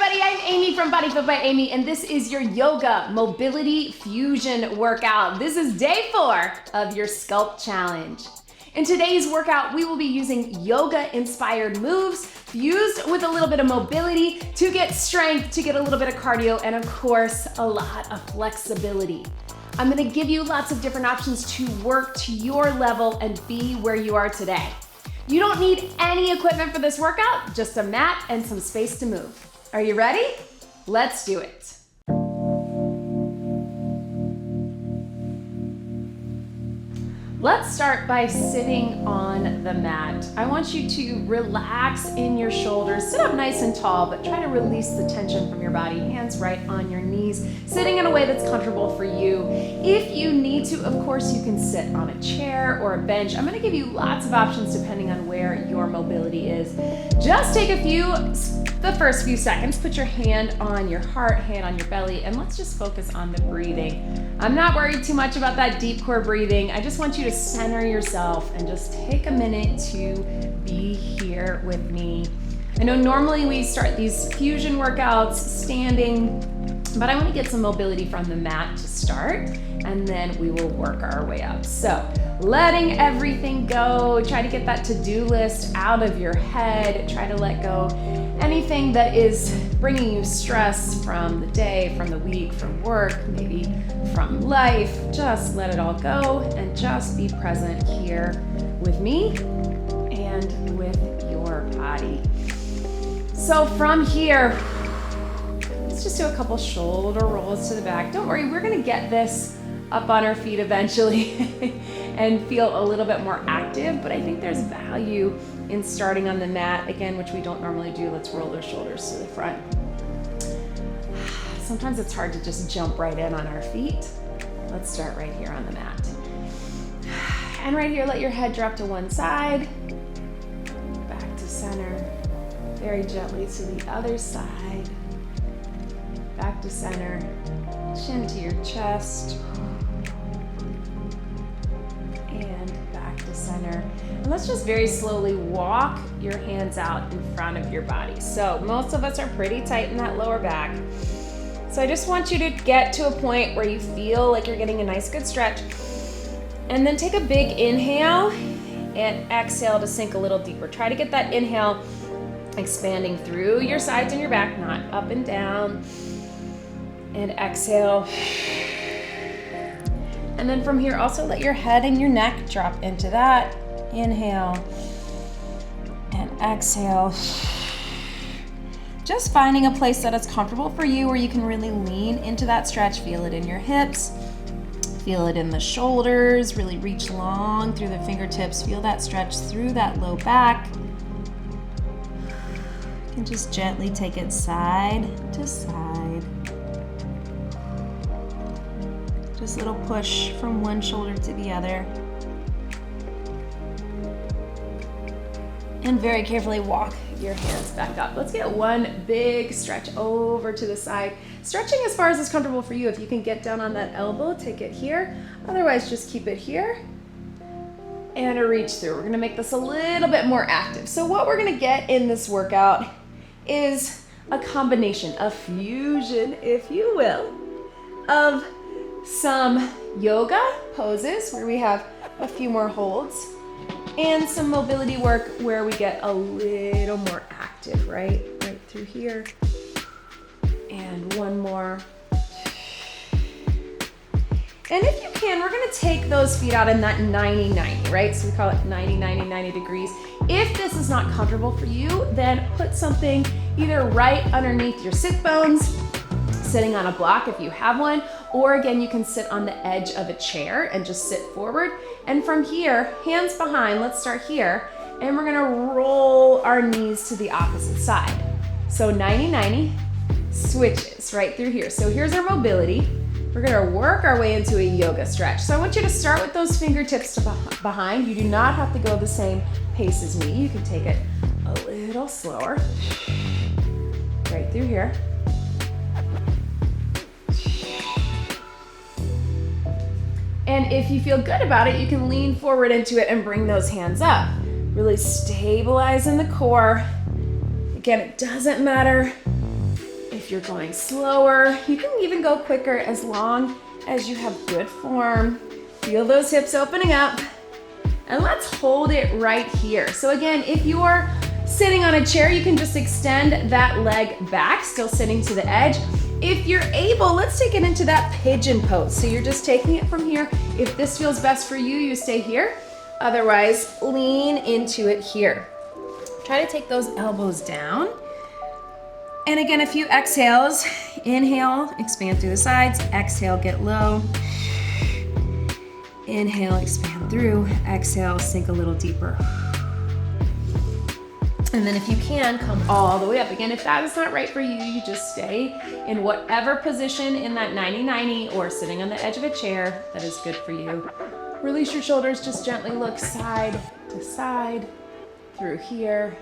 everybody, I'm Amy from BodyFit by Amy, and this is your yoga mobility fusion workout. This is day 4 of your SCULPT challenge. In today's workout, we will be using yoga-inspired moves fused with a little bit of mobility to get strength, to get a little bit of cardio, and of course, a lot of flexibility. I'm gonna give you lots of different options to work to your level and be where you are today. You don't need any equipment for this workout, just a mat and some space to move. Are you ready? Let's do it. Let's start by sitting on the mat. I want you to relax in your shoulders. Sit up nice and tall, but try to release the tension from your body. Hands right on your knees, sitting in a way that's comfortable for you. If you need to, of course, you can sit on a chair or a bench. I'm gonna give you lots of options depending on where your mobility is. Just take the first few seconds, put your hand on your heart, hand on your belly, and let's just focus on the breathing. I'm not worried too much about that deep core breathing. I just want you to center yourself and just take a minute to be here with me. I know normally we start these fusion workouts standing, but I want to get some mobility from the mat to start, and then we will work our way up. So letting everything go, try to get that to-do list out of your head, try to let go anything that is bringing you stress from the day, from the week, from work, maybe from life. Just let it all go and just be present here with me and with your body. So from here, let's just do a couple shoulder rolls to the back. Don't worry, we're gonna get this up on our feet eventually and feel a little bit more active, but I think there's value in starting on the mat, again, which we don't normally do. Let's roll those shoulders to the front. Sometimes it's hard to just jump right in on our feet. Let's start right here on the mat. And right here, let your head drop to one side, back to center, very gently to the other side, back to center, chin to your chest, and back to center. And let's just very slowly walk your hands out in front of your body. So most of us are pretty tight in that lower back. So I just want you to get to a point where you feel like you're getting a nice good stretch. And then take a big inhale and exhale to sink a little deeper. Try to get that inhale expanding through your sides and your back, not up and down. And exhale. And then from here, also let your head and your neck drop into that. Inhale and exhale. Just finding a place that is comfortable for you where you can really lean into that stretch. Feel it in your hips, feel it in the shoulders, really reach long through the fingertips. Feel that stretch through that low back. You can just gently take it side to side. Just a little push from one shoulder to the other. And very carefully walk your hands back up. Let's get one big stretch over to the side. Stretching as far as is comfortable for you. If you can get down on that elbow, take it here. Otherwise, just keep it here. And a reach through. We're gonna make this a little bit more active. So what we're gonna get in this workout is a combination, a fusion, if you will, of some yoga poses where we have a few more holds, and some mobility work where we get a little more active, right through here. And one more. And if you can, we're gonna take those feet out in that 90-90, right? So we call it 90-90 degrees. If this is not comfortable for you, then put something either right underneath your sit bones, sitting on a block if you have one, or again, you can sit on the edge of a chair and just sit forward. And from here, hands behind, let's start here, and we're gonna roll our knees to the opposite side. So 90-90 switches right through here. So here's our mobility. We're gonna work our way into a yoga stretch. So I want you to start with those fingertips to behind. You do not have to go the same pace as me. You can take it a little slower. Right through here. And if you feel good about it, you can lean forward into it and bring those hands up. Really stabilize in the core. Again, it doesn't matter If you're going slower, you can even go quicker as long as you have good form. Feel those hips opening up. And let's hold it right here. So again, if you're sitting on a chair, you can just extend that leg back, still sitting to the edge. If you're able, let's take it into that pigeon pose. So you're just taking it from here. If this feels best for you, you stay here. Otherwise, lean into it here. Try to take those elbows down. And again, a few exhales. Inhale, expand through the sides. Exhale, get low. Inhale, expand through. Exhale, sink a little deeper. And then if you can, come all the way up. Again, if that is not right for you, you just stay in whatever position in that 90-90 or sitting on the edge of a chair that is good for you. Release your shoulders, just gently look side to side through here.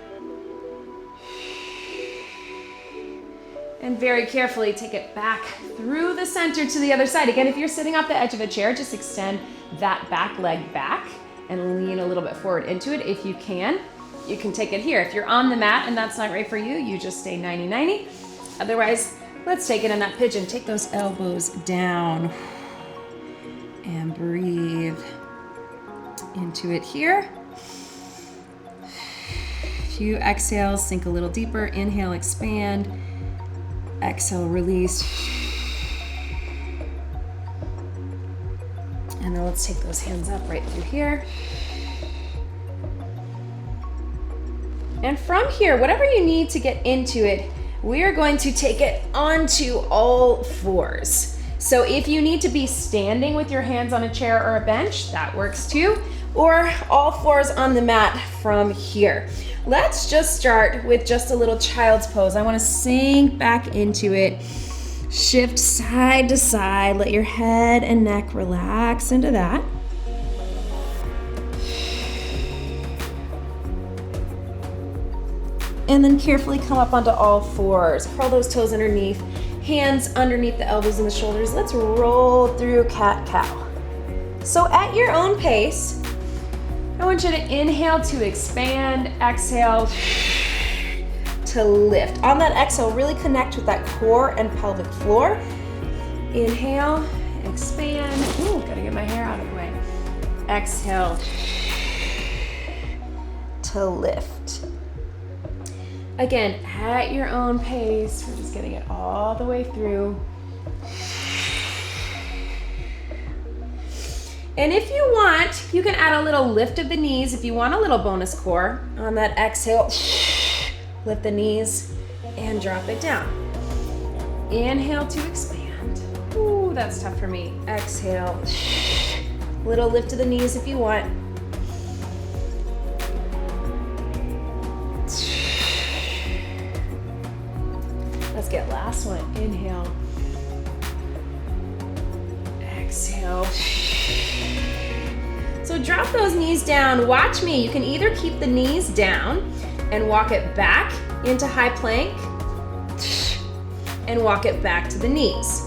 And very carefully take it back through the center to the other side. Again, if you're sitting off the edge of a chair, just extend that back leg back and lean a little bit forward into it if you can. You can take it here. If you're on the mat and that's not right for you, you just stay 90-90. Otherwise, let's take it in that pigeon. Take those elbows down and breathe into it here. A few exhales, sink a little deeper. Inhale, expand. Exhale, release. And then let's take those hands up right through here. And from here, whatever you need to get into it, we are going to take it onto all fours. So if you need to be standing with your hands on a chair or a bench, that works too, or all fours on the mat from here. Let's just start with just a little child's pose. I want to sink back into it. Shift side to side. Let your head and neck relax into that. And then carefully come up onto all fours. Curl those toes underneath, hands underneath the elbows and the shoulders. Let's roll through cat-cow. So at your own pace, I want you to inhale to expand, exhale to lift. On that exhale, really connect with that core and pelvic floor. Inhale, expand. Ooh, gotta get my hair out of the way. Exhale to lift. Again, at your own pace, we're just getting it all the way through. And if you want, you can add a little lift of the knees if you want a little bonus core. On that exhale, lift the knees and drop it down. Inhale to expand. Ooh, that's tough for me. Exhale, little lift of the knees if you want. Let's get last one. Inhale. Exhale. So drop those knees down. Watch me. You can either keep the knees down and walk it back into high plank and walk it back to the knees.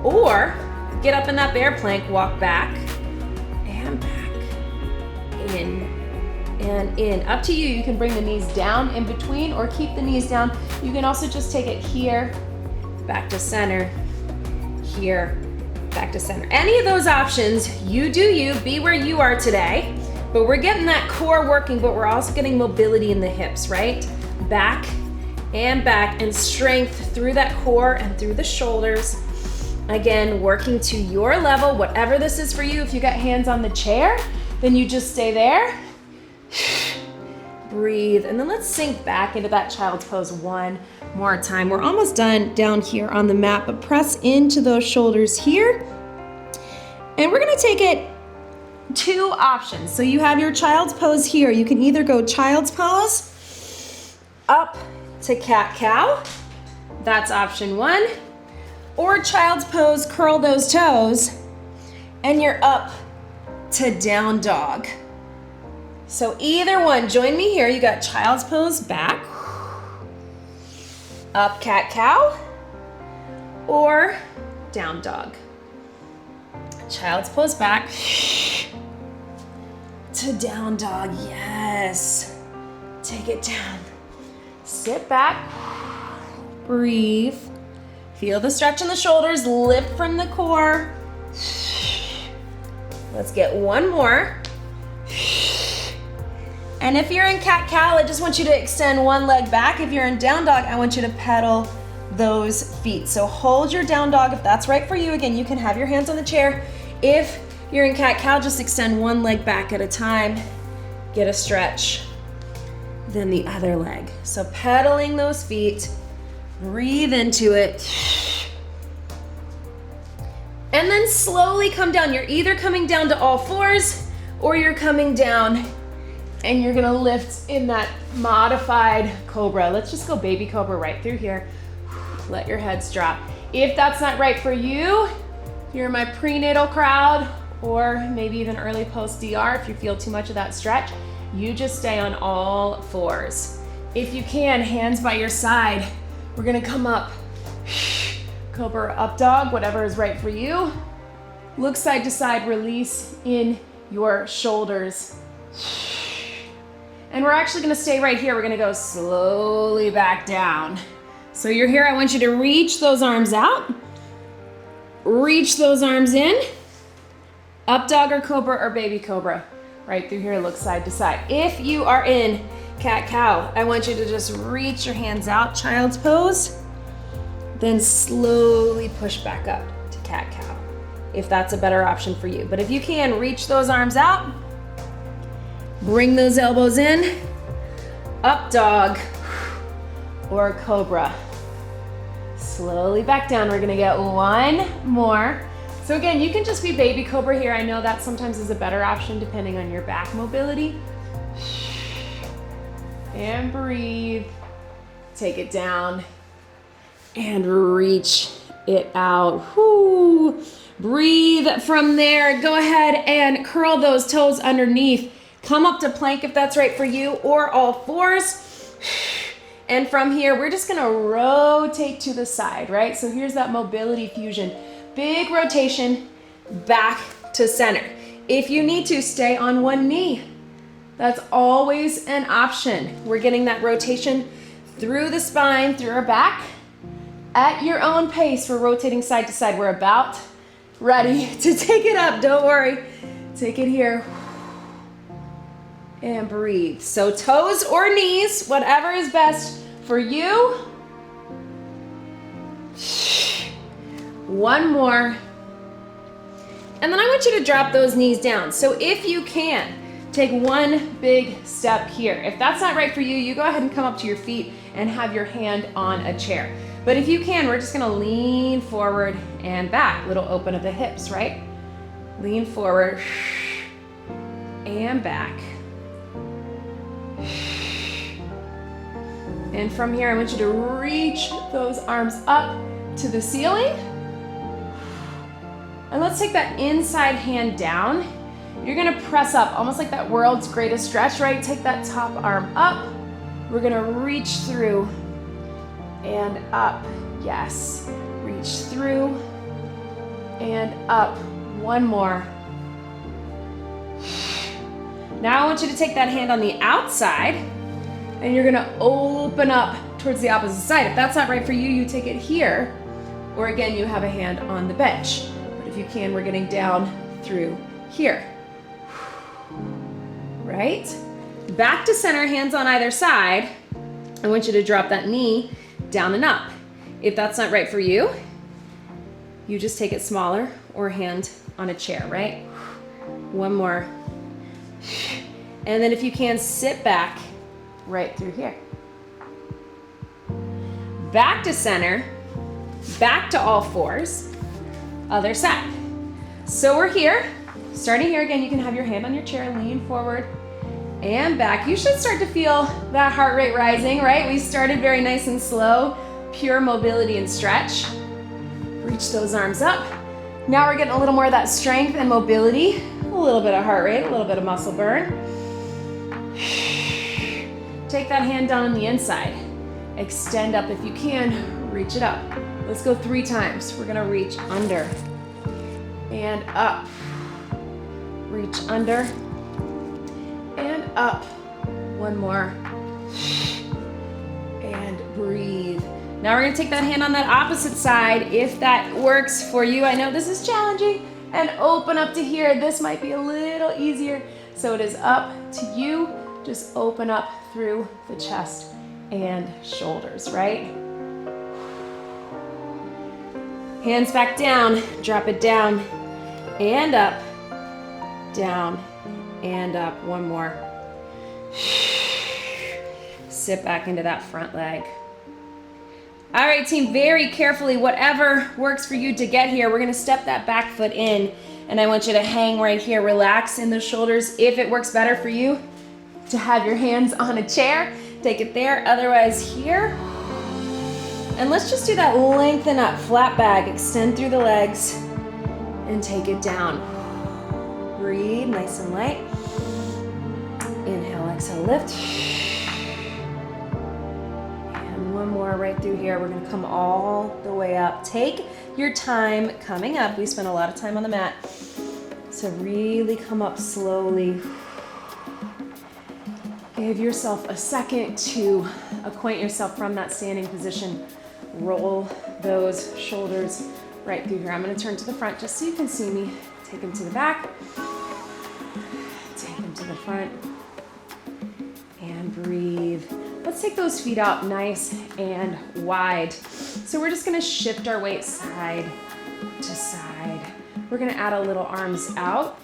Or get up in that bear plank, walk back and back, in and in. Up to you. You can bring the knees down in between or keep the knees down. You can also just take it here, back to center, here, back to center. Any of those options, you do you, be where you are today. But we're getting that core working, but we're also getting mobility in the hips, right? Back and strength through that core and through the shoulders. Again, working to your level, whatever this is for you. If you got hands on the chair, then you just stay there. Breathe, and then let's sink back into that child's pose one more time. We're almost done down here on the mat, but press into those shoulders here. And we're gonna take it two options. So you have your child's pose here. You can either go child's pose, up to cat-cow, that's option one, or child's pose, curl those toes, and you're up to down dog. So either one, join me here. You got child's pose back, up cat-cow, or down dog. Child's pose back to down dog, yes. Take it down. Sit back, breathe, Feel the stretch in the shoulders, lift from the core. Let's get one more. And if you're in cat-cow, I just want you to extend one leg back. If you're in down dog, I want you to pedal those feet. So hold your down dog if that's right for you. Again, you can have your hands on the chair. If you're in cat-cow, just extend one leg back at a time. Get a stretch. Then the other leg. So pedaling those feet, breathe into it. And then slowly come down. You're either coming down to all fours or you're coming down and you're gonna lift in that modified cobra. Let's just go baby cobra right through here. Let your heads drop. If that's not right for you, if you're in my prenatal crowd or maybe even early post DR, if you feel too much of that stretch, you just stay on all fours. If you can, hands by your side. We're gonna come up. Cobra up dog, whatever is right for you. Look side to side, release in your shoulders. And we're actually gonna stay right here. We're gonna go slowly back down. So you're here, I want you to reach those arms out. Reach those arms in. Up dog or cobra or baby cobra. Right through here, look side to side. If you are in cat-cow, I want you to just reach your hands out, child's pose. Then slowly push back up to cat-cow, if that's a better option for you. But if you can, reach those arms out, bring those elbows in, up dog or cobra. Slowly back down, we're gonna get one more. So again, you can just be baby cobra here. I know that sometimes is a better option depending on your back mobility. And breathe, take it down. And reach it out. Whoo. Breathe from there. Go ahead and curl those toes underneath. Come up to plank if that's right for you, or all fours. And from here, we're just gonna rotate to the side, right? So here's that mobility fusion. Big rotation back to center. If you need to, stay on one knee. That's always an option. We're getting that rotation through the spine, through our back. At your own pace, we're rotating side to side. We're about ready to take it up. Don't worry. Take it here. And breathe. So toes or knees, whatever is best for you. One more. And then I want you to drop those knees down. So if you can, take one big step here. If that's not right for you, you go ahead and come up to your feet and have your hand on a chair. But if you can, we're just gonna lean forward and back. Little open of the hips, right? Lean forward and back. And from here, I want you to reach those arms up to the ceiling. And let's take that inside hand down. You're gonna press up, almost like that world's greatest stretch, right? Take that top arm up. We're gonna reach through and up. Yes. Reach through and up. One more. Now I want you to take that hand on the outside and you're gonna open up towards the opposite side. If that's not right for you, you take it here, or again, you have a hand on the bench. But if you can, we're getting down through here. Right? Back to center, hands on either side. I want you to drop that knee down and up. If that's not right for you, you just take it smaller or hand on a chair, right? One more. And then if you can, sit back right through here. Back to center, back to all fours, other side. So we're here, starting here again, you can have your hand on your chair, lean forward and back. You should start to feel that heart rate rising, right? We started very nice and slow, pure mobility and stretch. Reach those arms up. Now we're getting a little more of that strength and mobility, a little bit of heart rate, a little bit of muscle burn. Take that hand down on the inside. Extend up if you can, reach it up. Let's go 3 times. We're gonna reach under and up. Reach under and up. One more. And breathe. Now we're gonna take that hand on that opposite side if that works for you. I know this is challenging, and open up to here. This might be a little easier. So it is up to you. Just open up through the chest and shoulders, right? Hands back down, drop it down and up, down and up. One more. Sit back into that front leg. All right, team, very carefully, whatever works for you to get here, we're gonna step that back foot in, and I want you to hang right here. Relax in the shoulders. If it works better for you to have your hands on a chair, take it there. Otherwise, here. And let's just do that lengthen up, flat back, extend through the legs, and take it down. Breathe, nice and light. Inhale, exhale, lift. One more right through here. We're gonna come all the way up. Take your time coming up. We spent a lot of time on the mat. So really come up slowly. Give yourself a second to acquaint yourself from that standing position. Roll those shoulders right through here. I'm gonna turn to the front just so you can see me. Take them to the back. Take them to the front. And breathe. Let's take those feet out nice and wide. So we're just gonna shift our weight side to side. We're gonna add a little arms out,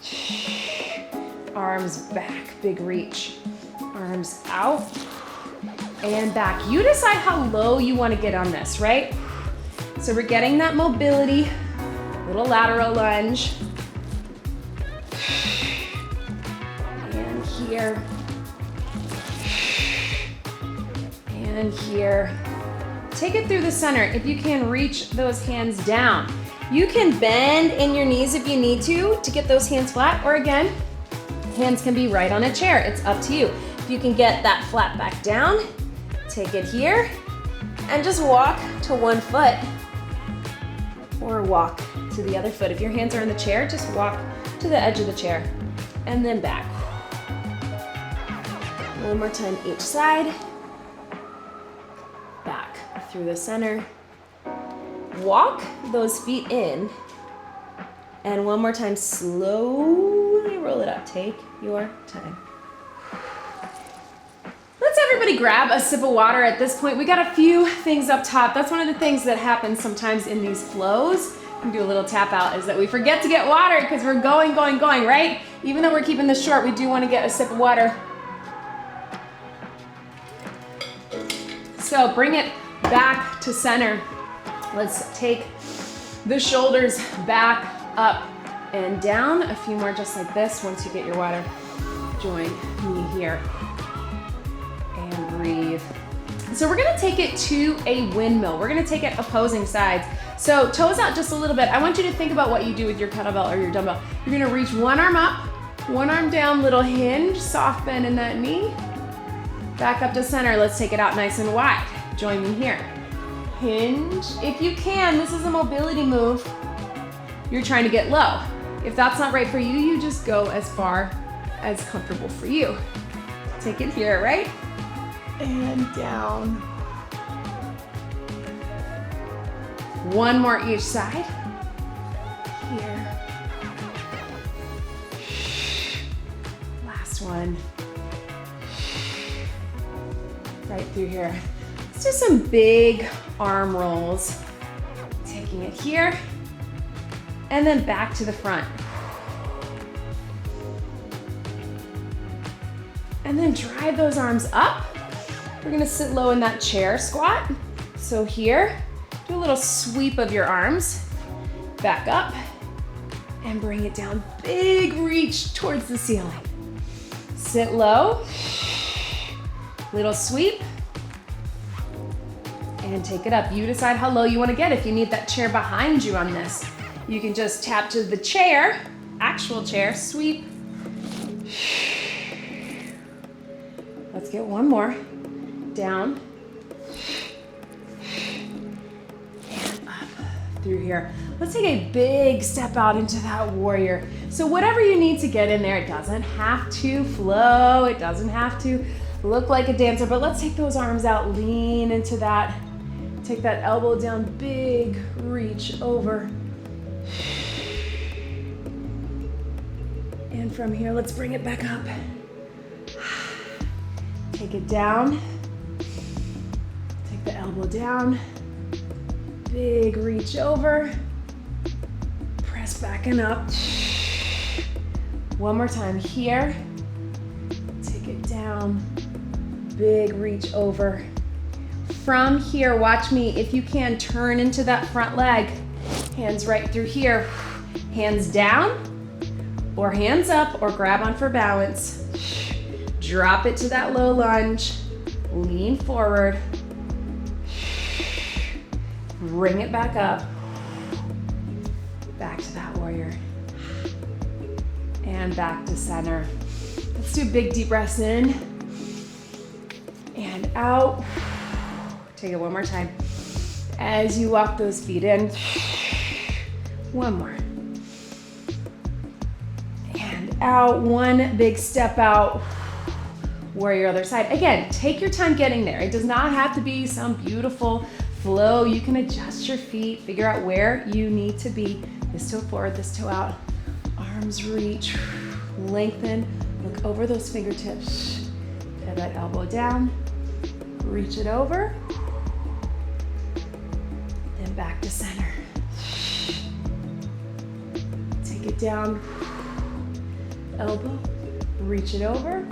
arms back, big reach. Arms out and back. You decide how low you wanna get on this, right? So we're getting that mobility, little lateral lunge. And here. And here. Take it through the center. If you can, reach those hands down. You can bend in your knees if you need to get those hands flat, or again, hands can be right on a chair. It's up to you. If you can get that flat back down, take it here, and just walk to one foot, or walk to the other foot. If your hands are in the chair, just walk to the edge of the chair, and then back. One more time each side. Back through the center. Walk those feet in, and one more time, slowly roll it up. Take your time. Let's everybody grab a sip of water at this point. We got a few things up top. That's one of the things that happens sometimes in these flows. We do a little tap out, is that we forget to get water because we're going, right? Even though we're keeping this short, we do want to get a sip of water. So bring it back to center. Let's take the shoulders back, up, and down. A few more just like this. Once you get your water, join me here. And breathe. So we're gonna take it to a windmill. We're gonna take it opposing sides. So toes out just a little bit. I want you to think about what you do with your kettlebell or your dumbbell. You're gonna reach one arm up, one arm down, little hinge, soft bend in that knee. Back up to center. Let's take it out nice and wide. Join me here. Hinge. If you can, this is a mobility move. You're trying to get low. If that's not right for you, you just go as far as comfortable for you. Take it here, right? And down. One more each side. Here. Last one. Right through here. Let's do some big arm rolls. Taking it here, and then back to the front. And then drive those arms up. We're gonna sit low in that chair squat. So here, do a little sweep of your arms, back up, and bring it down. Big reach towards the ceiling. Sit low, little sweep, and take it up. You decide how low you wanna get. If you need that chair behind you on this, you can just tap to the chair, actual chair, sweep. Let's get one more. Down. And up through here. Let's take a big step out into that warrior. So whatever you need to get in there, it doesn't have to flow. It doesn't have to look like a dancer, but let's take those arms out, lean into that Take that elbow down, big reach over. And from here, let's bring it back up. Take it down. Take the elbow down. Big reach over. Press back and up. One more time here. Take it down. Big reach over. From here, watch me. If you can, turn into that front leg. Hands right through here. Hands down or hands up or grab on for balance. Drop it to that low lunge. Lean forward. Bring it back up. Back to that warrior. And back to center. Let's do big deep breaths in and out. Take it one more time. As you walk those feet in. One more. And out. One big step out. Warrior other side. Again, take your time getting there. It does not have to be some beautiful flow. You can adjust your feet, figure out where you need to be. This toe forward, this toe out. Arms reach, lengthen, look over those fingertips. Put that elbow down, reach it over, then back to center. Take it down, elbow, reach it over,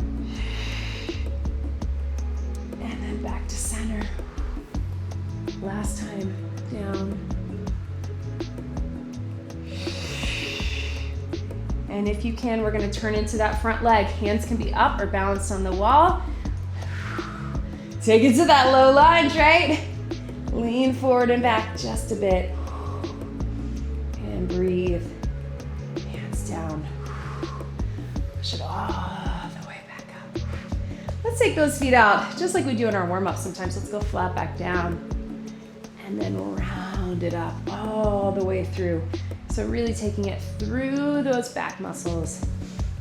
and then back to center. Last time, down. And if you can, we're gonna turn into that front leg. Hands can be up or balanced on the wall. Take it to that low lunge, right? Lean forward and back just a bit. And breathe. Hands down. Push it all the way back up. Let's take those feet out, just like we do in our warm-up sometimes. Let's go flat back down. And then round it up all the way through. So really taking it through those back muscles.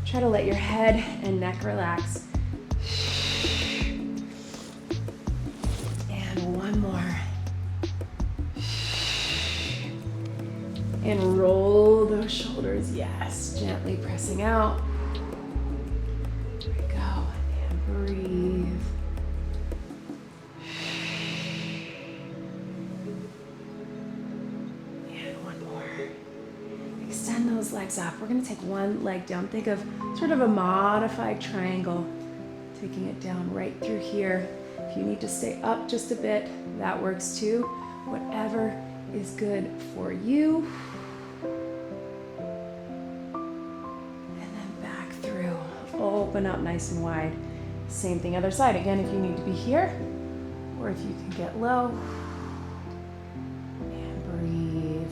Try to let your head and neck relax. And one more. And roll those shoulders, yes, gently pressing out. There we go, and breathe. Those legs up. We're going to take one leg down. Think of sort of a modified triangle. Taking it down right through here. If you need to stay up just a bit, that works too. Whatever is good for you. And then back through. Open up nice and wide. Same thing other side. Again, if you need to be here, or if you can get low. And breathe.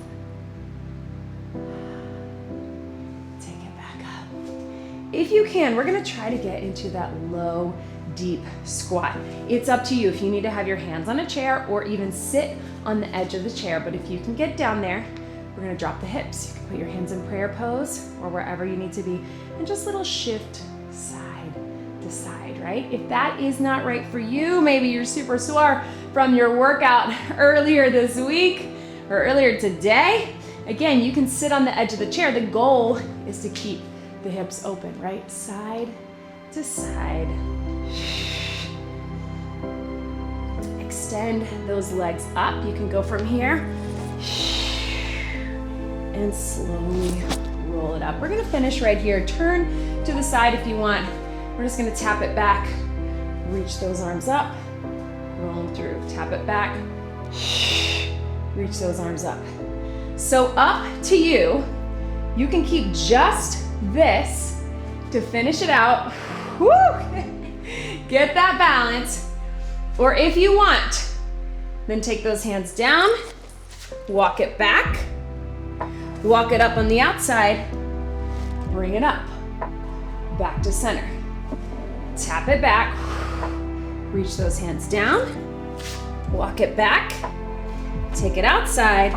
If you can, we're gonna try to get into that low, deep squat. It's up to you if you need to have your hands on a chair or even sit on the edge of the chair, but if you can get down there, we're gonna drop the hips. You can put your hands in prayer pose or wherever you need to be, and just little shift side to side, right? If that is not right for you, maybe you're super sore from your workout earlier this week or earlier today, again, you can sit on the edge of the chair. The goal is to keep the hips open, right? Side to side. Extend those legs up. You can go from here and slowly roll it up. We're gonna finish right here. Turn to the side if you want. We're just gonna tap it back. Reach those arms up. Roll them through. Tap it back. Reach those arms up. So up to you. You can keep just this to finish it out. Woo! Get that balance. Or if you want, then take those hands down, walk it back, walk it up on the outside, bring it up, back to center. Tap it back, reach those hands down, walk it back, take it outside,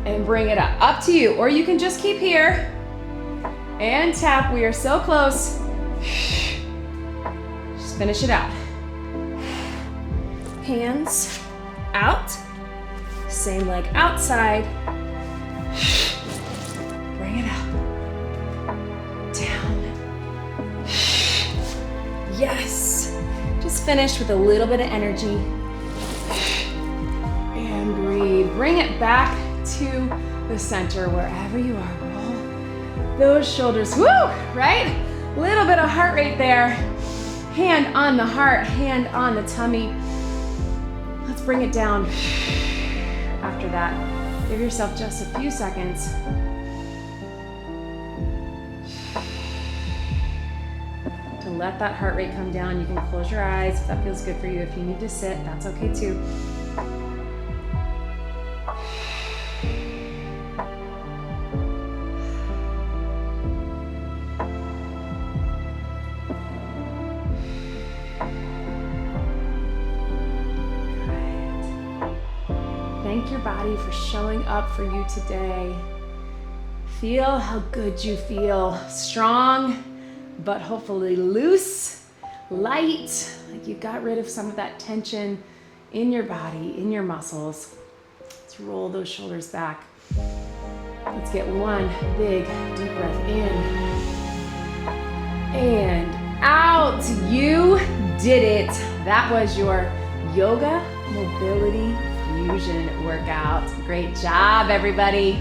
and bring it up to you. Or you can just keep here and tap. We are so close. Just finish it out. Hands out. Same leg outside. Bring it up. Down. Yes. Just finish with a little bit of energy. And breathe. Bring it back to the center wherever you are. Roll those shoulders. Woo! Right? Little bit of heart rate there. Hand on the heart, hand on the tummy. Let's bring it down. After that, give yourself just a few seconds. To let that heart rate come down. You can close your eyes if that feels good for you. If you need to sit, that's okay too. Thank your body for showing up for you today. Feel how good you feel. Strong, but hopefully loose, light, like you got rid of some of that tension in your body, in your muscles. Let's roll those shoulders back. Let's get one big deep breath in and out. You did it. That was your yoga mobility fusion workout. Great job, everybody.